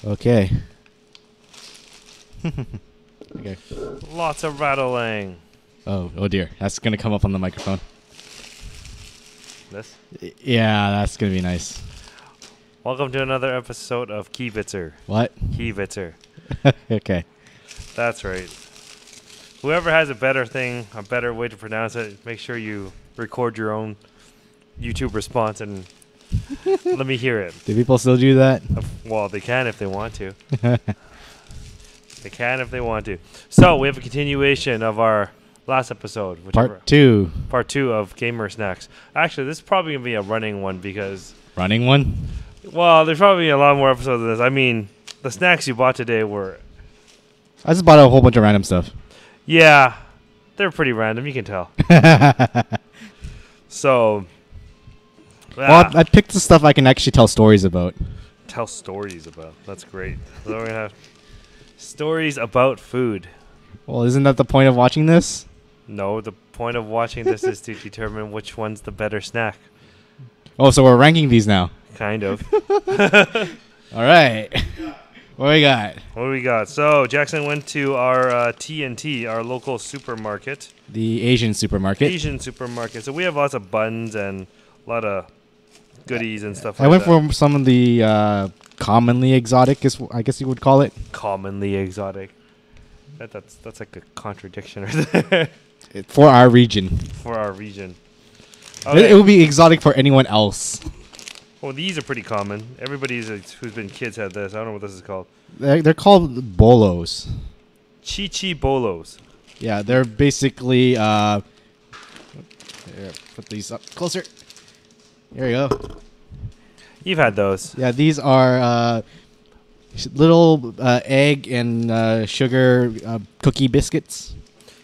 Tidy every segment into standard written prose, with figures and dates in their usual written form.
Okay. Okay. Lots of rattling. Oh dear. That's gonna come up on the microphone. This. Yeah, that's gonna be nice. Welcome to another episode of Kibitzer. What? Kibitzer. Okay. That's right. Whoever has a better way to pronounce it, make sure you record your own YouTube response and let me hear it. Do people still do that? Well, they can if they want to. They can if they want to. So we have a continuation of our last episode. Part 2. Part 2 of Gamer Snacks. Actually, this is probably going to be a running one because... Running one? Well, there's probably a lot more episodes of this. I mean, the snacks you bought today were... I just bought a whole bunch of random stuff. Yeah, they're pretty random. You can tell. So... Well, I picked the stuff I can actually tell stories about. Tell stories about. That's great. So we're going to have stories about food. Well, isn't that the point of watching this? No, the point of watching this is to determine which one's the better snack. Oh, so we're ranking these now. Kind of. All right. What we got? What do we got? So Jackson went to our T&T, our local supermarket. The Asian supermarket. Asian supermarket. So we have lots of buns and a lot of goodies and stuff like that. I went for some of the commonly exotic, I guess you would call it. Commonly exotic. That's like a contradiction right there. For our region. For our region. Okay. It would be exotic for anyone else. Well, these are pretty common. Everybody who's been kids had this. I don't know what this is called. They're called bolos. Chi bolos. Yeah, they're basically... here, put these up closer. Here we go. You've had those. Yeah, these are little egg and sugar cookie biscuits.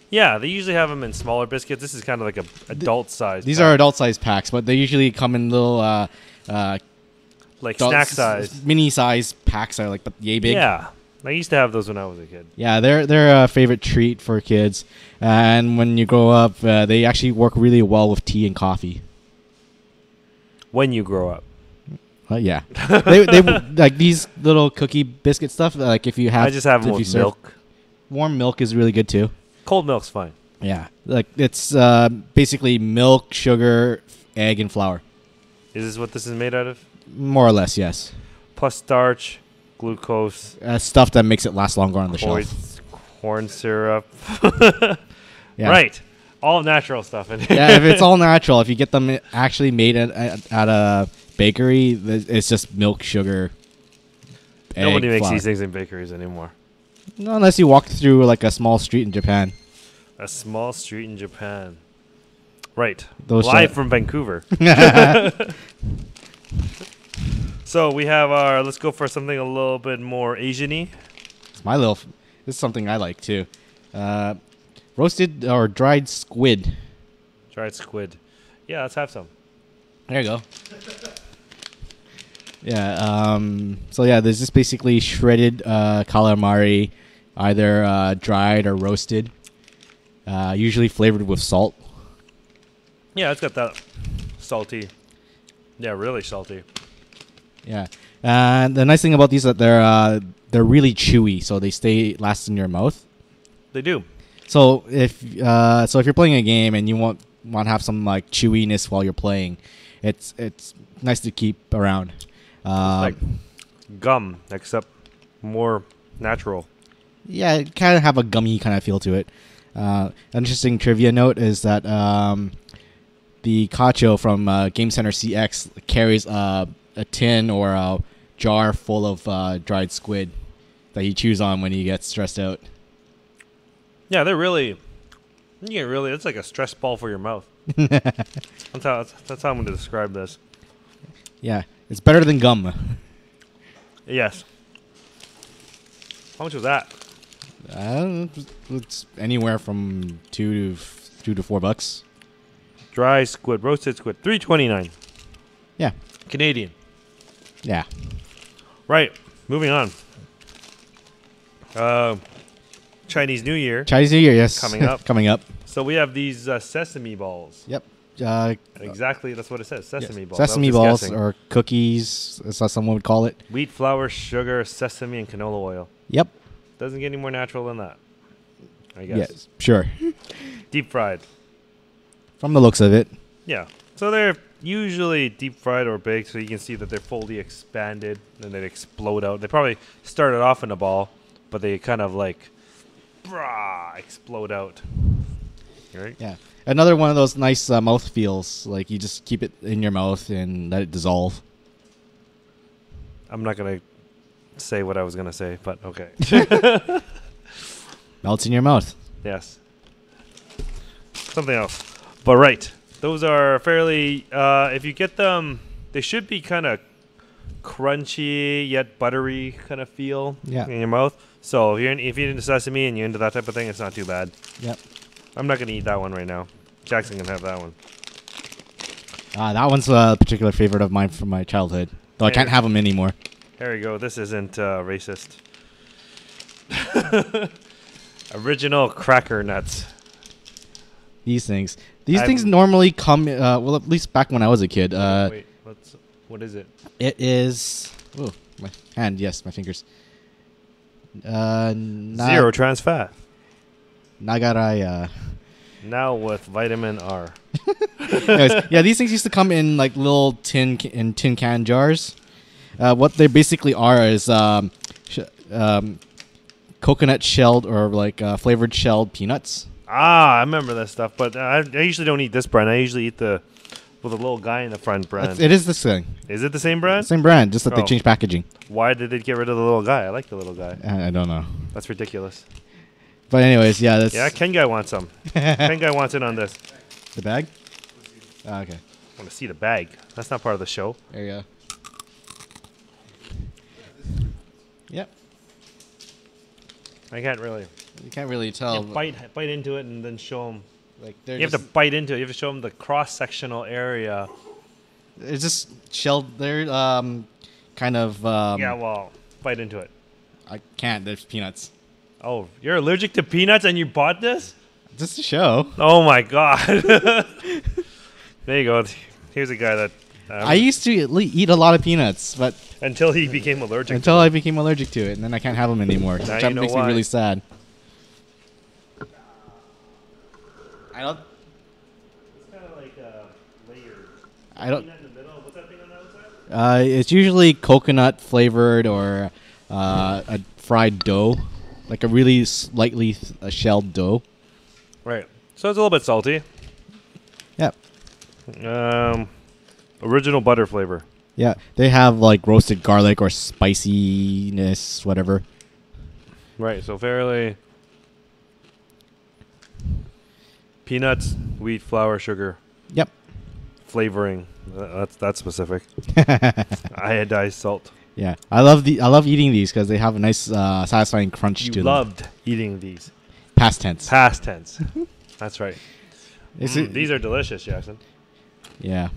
Yeah, they usually have them in smaller biscuits. This is kind of like a adult size. These pack. are adult size packs, but they usually come in little like snack size, mini size packs are like yay big. Yeah, I used to have those when I was a kid. Yeah, they're a favorite treat for kids, and when you grow up, they actually work really well with tea and coffee. When you grow up. Yeah, they like these little cookie biscuit stuff. Like if you have, I just have them with milk. Warm milk is really good too. Cold milk's fine. Yeah, like it's basically milk, sugar, egg, and flour. Is this what this is made out of? More or less, yes. Plus starch, glucose, Stuff that makes it last longer on the shelf. Corn syrup. Yeah. Right. All natural stuff in here. Yeah, if it's all natural, if you get them actually made at a bakery, it's just milk, sugar, egg, Nobody makes flour. these things in bakeries anymore. No, unless you walk through like a small street in Japan. A small street in Japan. Right. Those Live from Vancouver. So we have let's go for something a little bit more Asian-y. This is something I like too. Roasted or dried squid. Dried squid. Yeah, let's have some. There you go. Yeah. So yeah, there's just basically shredded calamari, either dried or roasted. Usually flavored with salt. Yeah, it's got that salty. Yeah, really salty. Yeah. And the nice thing about these is that they're really chewy, so they last in your mouth. They do. So if you're playing a game and you want to have some like chewiness while you're playing, it's nice to keep around. Like gum, except more natural. Yeah, it kind of have a gummy kind of feel to it. An interesting trivia note is that the Cacho from Game Center CX carries a tin or a jar full of dried squid that he chews on when he gets stressed out. Yeah, they're really. It's like a stress ball for your mouth. That's how I'm going to describe this. Yeah, it's better than gum. Yes. How much was that? It's anywhere from $2 to $4. Dry squid, roasted squid, $3.29. Yeah. Canadian. Yeah. Right. Moving on. Chinese New Year. Chinese New Year, yes. Coming up. Coming up. So we have these sesame balls. Yep. Exactly, that's what it says. Sesame balls. Sesame I was just balls guessing. or cookies, as someone would call it. Wheat flour, sugar, sesame, and canola oil. Yep. Doesn't get any more natural than that, I guess. Yes, sure. Deep fried. From the looks of it. Yeah. So they're usually deep fried or baked, so you can see that they're fully expanded and they explode out. They probably started off in a ball, but they kind of like explode out. Right? Yeah. Another one of those nice mouth feels. Like you just keep it in your mouth and let it dissolve. I'm not going to say what I was going to say, but okay. Melts in your mouth. Yes. Something else. But right. Those are fairly, if you get them, they should be kind of crunchy yet buttery kind of feel in your mouth. So if you're into sesame and you're into that type of thing, it's not too bad. Yep. I'm not going to eat that one right now. Jackson can have that one. That one's a particular favorite of mine from my childhood. Though I can't have them anymore. Here we go. This isn't racist. Original cracker nuts. These things. These things normally come, well, at least back when I was a kid. Wait, what is it? It is, oh, my hand, yes, my fingers. Zero trans fat. Nagaraya. Now with vitamin R. Anyways, yeah, these things used to come in like little tin can jars. What they basically are is coconut shelled or like flavored shelled peanuts. I remember that stuff, but I usually don't eat this brand. I usually eat with a little guy in the front brand. It is this thing. Is it the same brand? Same brand, just that they changed packaging. Why did they get rid of the little guy? I like the little guy. I don't know. That's ridiculous. But anyways, yeah, that's... Yeah, Ken guy wants some. Ken guy wants in on this. The bag? Oh, okay. I want to see the bag. That's not part of the show. There you go. Yep. I can't really. You can't really tell. Bite into it and then show them. Like you have to bite into it. You have to show them the cross-sectional area. It's just shelled. They're kind of... yeah, well, bite into it. I can't. There's peanuts. Oh, you're allergic to peanuts and you bought this? Just to show. Oh, my God. There you go. Here's a guy that... I used to eat a lot of peanuts, but... Until he became allergic Until I became allergic to it, and then I can't have them anymore. Now Which you know makes why. me really sad. I don't... It's kind of like layered. I don't... Peanut in the middle. What's that thing on the outside? It's usually coconut flavored or a fried dough. Like a really slightly shelled dough. Right. So it's a little bit salty. Yep. Original butter flavor. Yeah, they have like roasted garlic or spiciness, whatever. Right. So fairly peanuts, wheat, flour, sugar. Yep. Flavoring. That's specific. Iodized salt. Yeah, I love eating these because they have a nice, satisfying crunch to them. You loved eating these. Past tense. Past tense. That's right. These are delicious, Jackson. Yeah.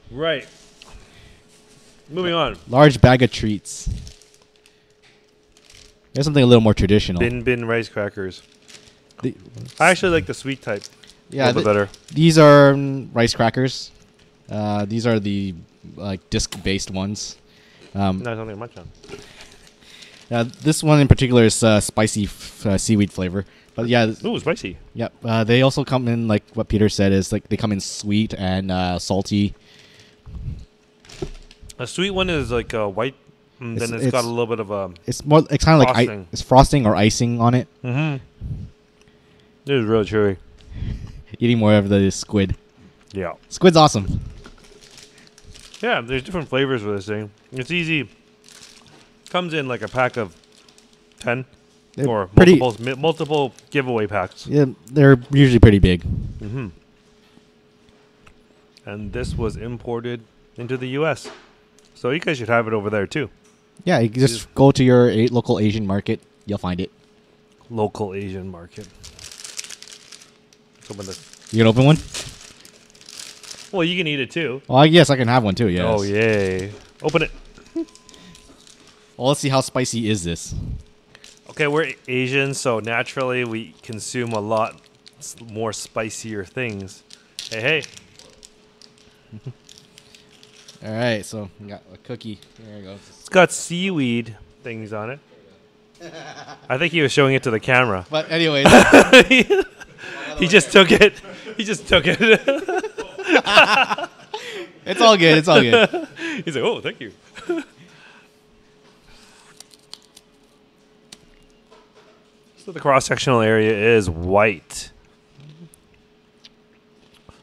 Right. Moving on. Large bag of treats. There's something a little more traditional. Bin rice crackers. I actually like the sweet type. Yeah, a little bit better. These are rice crackers. These are the like disc-based ones. No, there's nothing much on. This one in particular is spicy seaweed flavor. But yeah. Ooh, spicy. Yep. They also come in like what Peter said is like they come in sweet and salty. A sweet one is like white, and then it's got a little bit of a. It's more. It's kind of like it's frosting or icing on it. Mm-hmm. It is really chewy. Eating more of the squid. Yeah. Squid's awesome. Yeah, there's different flavors with this thing. It's easy. Comes in like a pack of 10 or multiple giveaway packs. Yeah, they're usually pretty big. Mm-hmm. And this was imported into the U.S. So you guys should have it over there too. Yeah, you can just go to your local Asian market. You'll find it. Local Asian market. Let's open this. You gonna open one? Well, you can eat it too. Well, yes, I can have one too. Yes. Oh yay! Open it. Well, let's see how spicy is this. Okay, we're Asian, so naturally we consume a lot more spicier things. Hey. All right, so we got a cookie. There it goes. It's got seaweed things on it. I think he was showing it to the camera. But anyways, He just took it. He just took it. it's all good. It's all good. He's like, oh, thank you. So the cross-sectional area is white.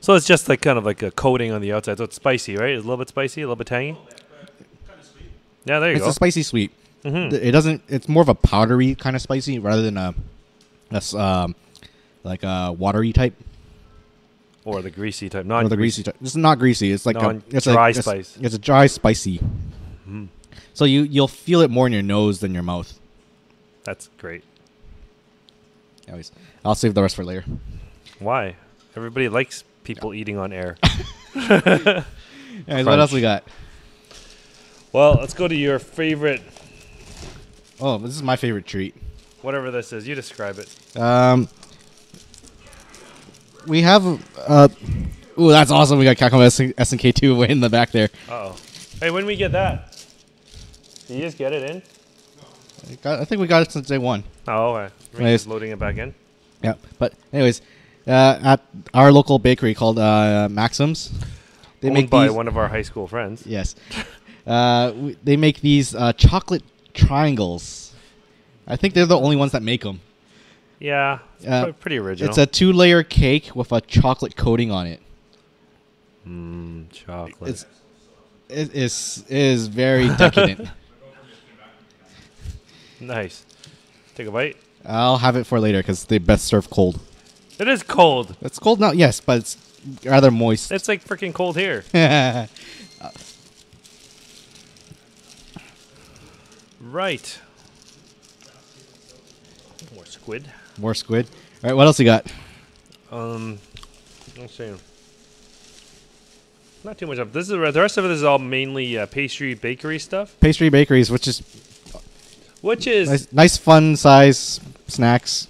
So it's just like kind of like a coating on the outside. So it's spicy, right? It's a little bit spicy, a little bit tangy. Yeah, there you It's go. a spicy sweet. Mm-hmm. It doesn't. It's more of a powdery kind of spicy rather than like a watery type. Or the greasy type. Or the greasy type. It's not greasy. It's like it's dry a, spice. It's a dry spicy. Mm. So you'll feel it more in your nose than your mouth. That's great. Anyways, I'll save the rest for later. Why? Everybody likes people eating on air. Anyways, what else we got? Well, let's go to your favorite. Oh, this is my favorite treat. Whatever this is, you describe it. We have ooh, that's awesome. We got Capcom SNK2 way in the back there. Uh-oh. Hey, when we get that? Did you just get it in? I think we got it since day one. Oh, okay. Just loading it back in. Yeah, but anyways, at our local bakery called Maxim's, they Owned make by these, one of our high school friends. Yes, they make these chocolate triangles. I think they're the only ones that make them. Yeah, it's pretty original. It's a 2-layer cake with a chocolate coating on it. Chocolate. It is very decadent. Nice. Take a bite. I'll have it for later because they best serve cold. It is cold. It's cold now, yes, but it's rather moist. It's like freaking cold here. Right. More squid. More squid. All right, what else you got? Let's see. Not too much of this. The rest of it is all mainly pastry bakery stuff. Pastry bakeries, which is nice fun size snacks.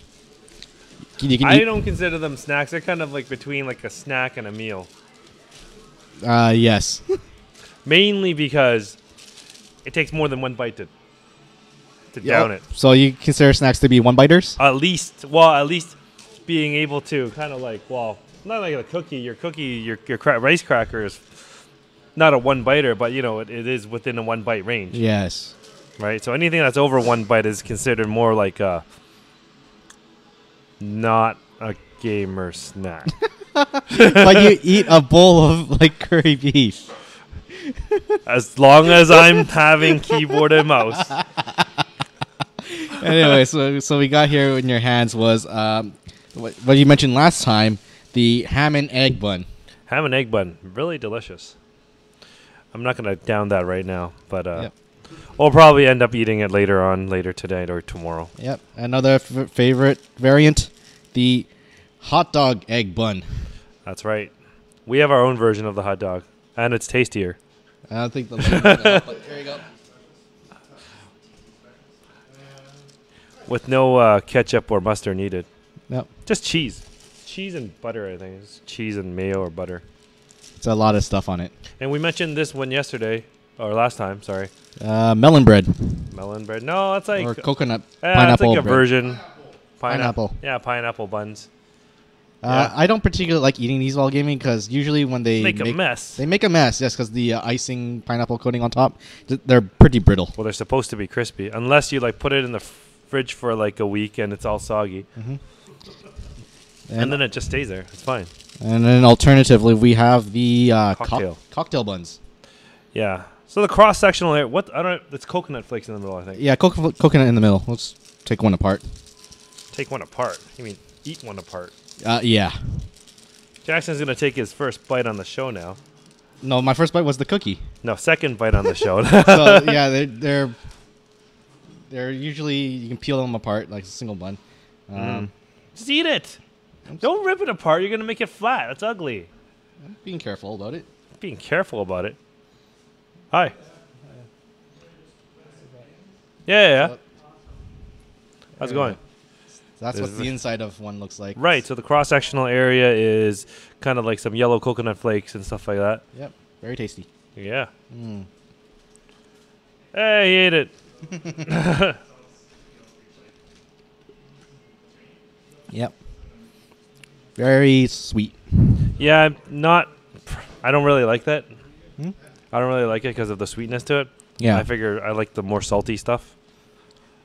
I don't consider them snacks. They're kind of like between like a snack and a meal. Yes. Mainly because it takes more than one bite to down it. So you consider snacks to be one-biters? At least being able to kind of like, well, not like a cookie. Your rice cracker is not a one-biter, but, you know, it is within a one-bite range. Yes. Right? So anything that's over one bite is considered more like not a gamer snack. But you eat a bowl of, like, curry beef. As long as I'm having keyboard and mouse. Anyway, so we got here in your hands was what you mentioned last time, the ham and egg bun. Ham and egg bun, really delicious. I'm not gonna down that right now, but Yep. we'll probably end up eating it later today or tomorrow. Yep, another favorite variant, the hot dog egg bun. That's right. We have our own version of the hot dog, and it's tastier. I don't think the but here you go. With no ketchup or mustard needed. Yep. Just cheese. Cheese and butter, I think. It's cheese and mayo or butter. It's a lot of stuff on it. And we mentioned this one yesterday, or last time, sorry. Melon bread. Melon bread. No, that's like... Or coconut, it's pineapple like a bread. version. Pineapple. Yeah, pineapple buns. Yeah. I don't particularly like eating these while gaming because usually when they Make a mess. They make a mess, yes, because the icing pineapple coating on top, they're pretty brittle. Well, they're supposed to be crispy. Unless you like put it in the fridge for like a week and it's all soggy. Mm-hmm. And then it just stays there. It's fine. And then alternatively, we have the cocktail buns. Yeah. So the cross-sectional area, it's coconut flakes in the middle, I think. Yeah, coconut in the middle. Let's take one apart. Take one apart? You mean eat one apart? Yeah. Jackson's going to take his first bite on the show now. No, my first bite was the cookie. No, second bite on the show. So, yeah, they're usually, you can peel them apart like a single bun. Just eat it. Don't rip it apart. You're going to make it flat. That's ugly. I'm being careful about it. Being careful about it. Hi. Yeah. How's it going? So that's what the inside of one looks like. Right. So the cross-sectional area is kind of like some yellow coconut flakes and stuff like that. Yep. Very tasty. Yeah. Mm. Hey, he ate it. Yep. Very sweet. Yeah, I don't really like that. Hmm? I don't really like it because of the sweetness to it. Yeah. I figure I like the more salty stuff.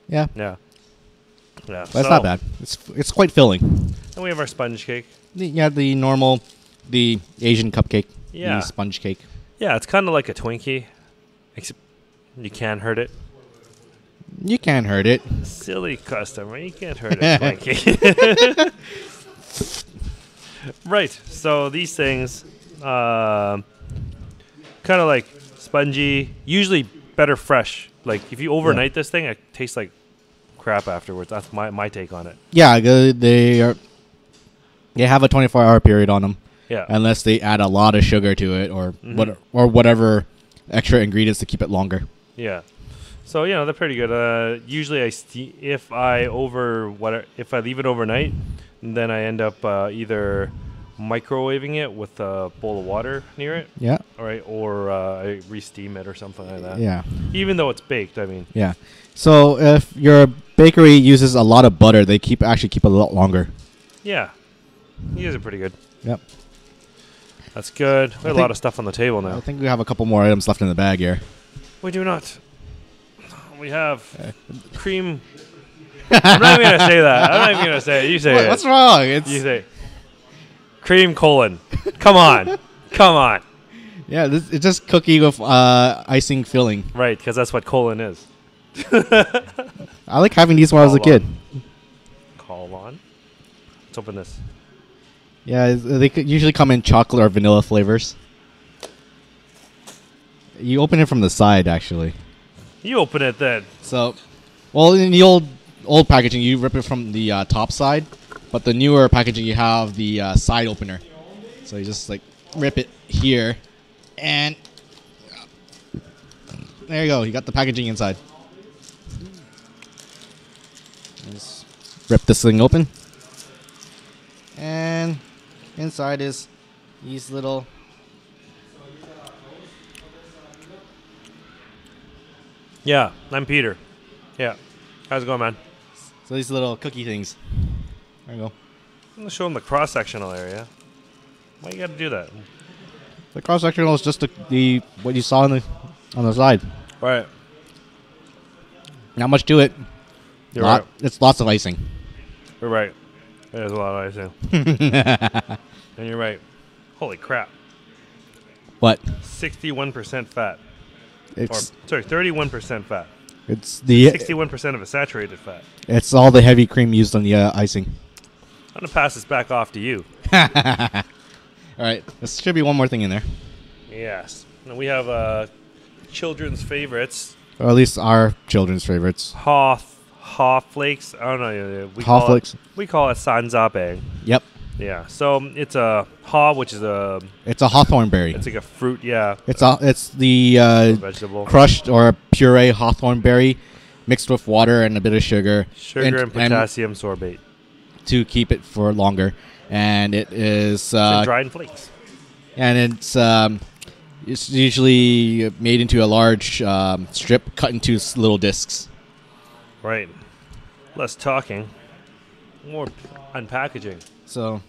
Yeah. Yeah. Yeah. But it's not bad. It's quite filling. And we have our sponge cake. The normal, the Asian cupcake. Yeah. The sponge cake. Yeah, it's kind of like a Twinkie, except you can't hurt it. You can't hurt it. Silly customer, you can't hurt a Twinkie. Right. So these things, kind of like spongy, usually better fresh. Like if you overnight this thing, it tastes like crap afterwards. That's my take on it. Yeah, they have a 24-hour period on them. Yeah. Unless they add a lot of sugar to it or whatever extra ingredients to keep it longer. Yeah. So they're pretty good. Usually if I leave it overnight, then I end up either microwaving it with a bowl of water near it. Yeah. All right, or I re-steam it or something like that. Yeah. Even though it's baked, I mean. Yeah. So if your bakery uses a lot of butter, they actually keep a lot longer. Yeah. These are pretty good. Yep. That's good. We have a lot of stuff on the table now. I think we have a couple more items left in the bag here. We do not. We have cream. I'm not even going to say that. I'm not even going to say it. You say it. What's wrong? You say cream colon. Come on. Come on. Yeah, it's just cookie with icing filling. Right, because that's what colon is. I like having these when I was a kid. Colon. Let's open this. Yeah, they usually come in chocolate or vanilla flavors. You open it from the side, actually. You open it then. So, well, in the old packaging, you rip it from the top side, but the newer packaging, you have the side opener. So you just like rip it here, and there you go. You got the packaging inside. Just rip this thing open, and inside is these little. Yeah, I'm Peter. Yeah. How's it going, man? So these little cookie things. There you go. I'm going to show them the cross-sectional area. Why you got to do that? The cross sectional is just the what you saw on the side. Right. Not much to it. You're right. It's lots of icing. You're right. There's a lot of icing. And you're right. Holy crap. What? 61% fat. It's 31% fat. it's the 61% of a saturated fat. It's all the heavy cream used on the icing. I'm going to pass this back off to you. All right, there should be one more thing in there, Yes. And we have children's favorites. or at least our children's favorites. Haw flakes. I don't know. Haw flakes. We call it sanzabang. Yep, Yeah. So it's a haw, which is it's a hawthorn berry. it's like a fruit. Yeah. It's the Vegetable. crushed or puree hawthorn berry mixed with water and a bit of sugar. Sugar and potassium sorbate. To keep it for longer, and it is So dried in flakes. and it's usually made into a large strip cut into little discs. Right. Less talking. More unpackaging. So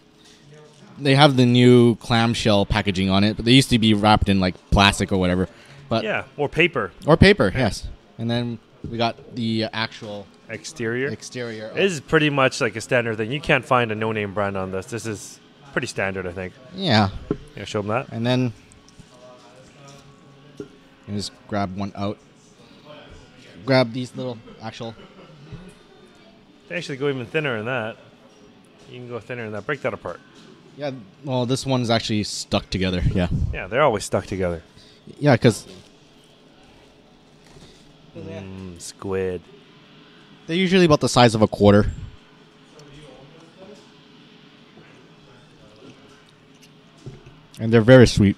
they have the new clamshell packaging on it, but they used to be wrapped in like plastic or whatever. But Yeah. Or paper. or paper, yes. And then we got the actual Exterior. exterior. This is pretty much like a standard thing. You can't find a no-name brand on this. This is pretty standard, I think. Yeah, Yeah, show them that. and then you just grab one out. Grab these little actual. They actually go even thinner than that. You can go thinner than that. Break that apart. Yeah, well, this one's actually stuck together. Yeah, Yeah, they're always stuck together. yeah, because Squid. they're usually about the size of a quarter. And they're very sweet.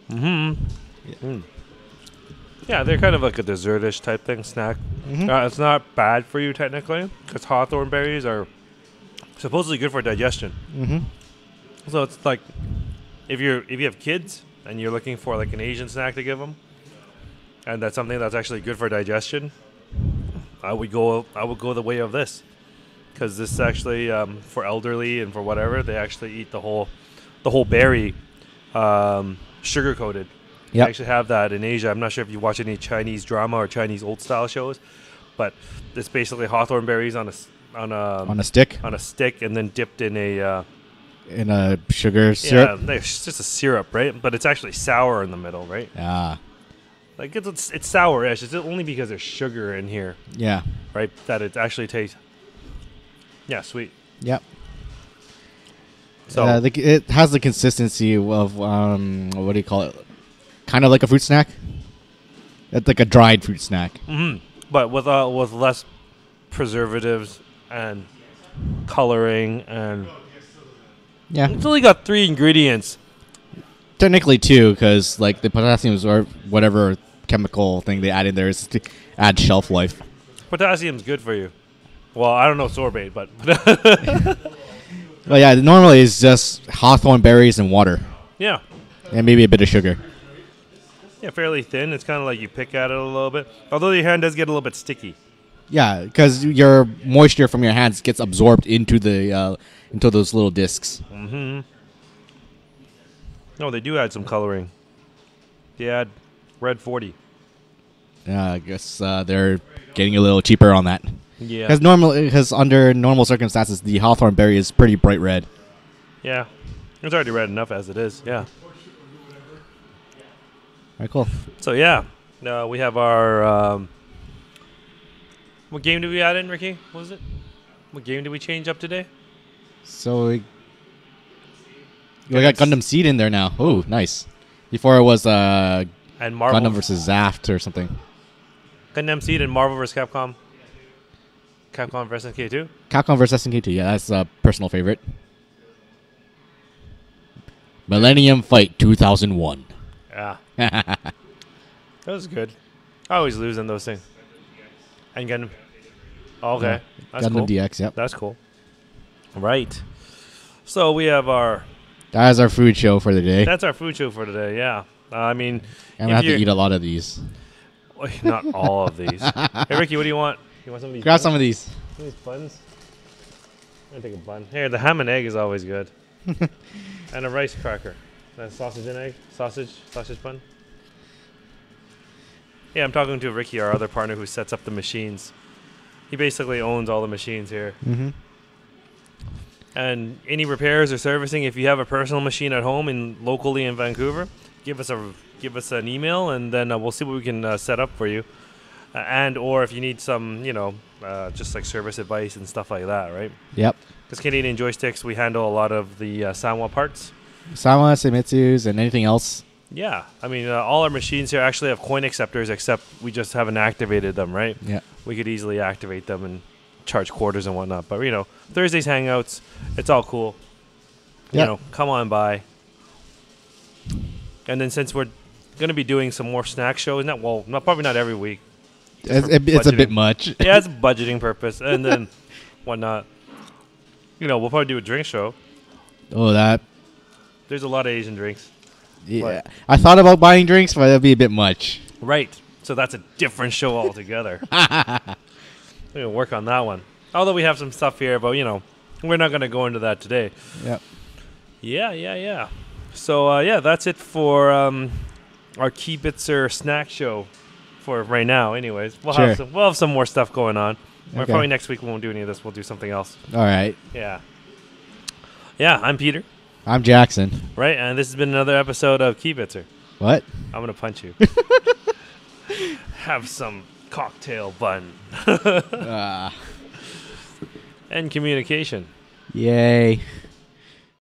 Mm-hmm. Yeah, they're kind of like a dessertish type thing, snack. It's not bad for you technically, because hawthorn berries are supposedly good for digestion. So it's like if you have kids and you're looking for like an Asian snack to give them, and that's something that's actually good for digestion, I would go the way of this, because this actually for elderly and for whatever, they actually eat the whole berry, sugar coated. They actually have that in Asia. I'm not sure if you watch any Chinese drama or Chinese old style shows, but it's basically hawthorn berries on a stick, and then dipped in a sugar syrup. Yeah, it's just a syrup, right? But it's actually sour in the middle, right? Ah, like it's sour-ish. It's only because there's sugar in here. Yeah. Right. That it actually tastes. Yeah, sweet. Yep. So it has the consistency of what do you call it? Kind of like a fruit snack. It's like a dried fruit snack. But with less preservatives and coloring and. Yeah. It's only got 3 ingredients. Technically 2, because like the potassium or whatever chemical thing they add in there is to add shelf life. Potassium's good for you. Well, I don't know sorbate, but. Well, yeah, normally it's just hawthorn berries and water. Yeah. And maybe a bit of sugar. Yeah, fairly thin. It's kind of like you pick at it a little bit. Although your hand does get a little bit sticky. Yeah, because your moisture from your hands gets absorbed into those little discs. No, they do add some coloring. They add red 40. Yeah, I guess they're getting a little cheaper on that. Yeah. Because under normal circumstances, the hawthorn berry is pretty bright red. Yeah. It's already red enough as it is. Yeah. All right, cool. So, yeah. We have our... what game did we add in, Ricky? What was it? What game did we change up today? So we got Gundam Seed in there now. Oh, nice. Before it was and Marvel Gundam versus Zaft or something. Gundam Seed and Marvel vs. Capcom. Capcom vs. SNK2? Capcom versus SNK2, yeah, that's a personal favorite. Millennium Fight 2001. Yeah. That was good. I always lose in those things. And Gundam. Oh, okay. Yeah. That's Gundam cool. DX, yep. That's cool. Right. So we have our... That is our food show for the day. That's our food show for today, yeah. I mean... I'm going to have to eat a lot of these. Not all of these. Hey, Ricky, what do you want? You want some of these? Grab buns? some of these. Some of these buns? I'm going to take a bun. Here, the ham and egg is always good. And a rice cracker. That's sausage and egg? Sausage bun? Yeah, I'm talking to Ricky, our other partner who sets up the machines. He basically owns all the machines here. And any repairs or servicing, if you have a personal machine at home and locally in Vancouver, give us an email, and then we'll see what we can set up for you. And or if you need some, just like service advice and stuff like that, right? Yep. Because Canadian Joysticks, we handle a lot of the Sanwa parts. Sanwa, Seimitsu's, and anything else. Yeah. I mean, all our machines here actually have coin acceptors, except we just haven't activated them, right? Yeah. We could easily activate them and charge quarters and whatnot. But, Thursdays hangouts, it's all cool. Yep. Come on by. And then since we're going to be doing some more snack shows, probably not every week. It's a bit much. Yeah, it's a budgeting purpose. And then whatnot. We'll probably do a drink show. Oh, that. There's a lot of Asian drinks. Yeah. I thought about buying drinks, but that'd be a bit much. Right. So that's a different show altogether. We're going to work on that one. Although we have some stuff here, but, we're not going to go into that today. Yep. Yeah. So, that's it for our Kibitzer snack show for right now. Anyways, we'll have some more stuff going on. Okay. Probably next week we won't do any of this. We'll do something else. All right. Yeah, I'm Peter. I'm Jackson. Right, and this has been another episode of Kibitzer. What? I'm going to punch you. Have some cocktail bun. And communication. Yay.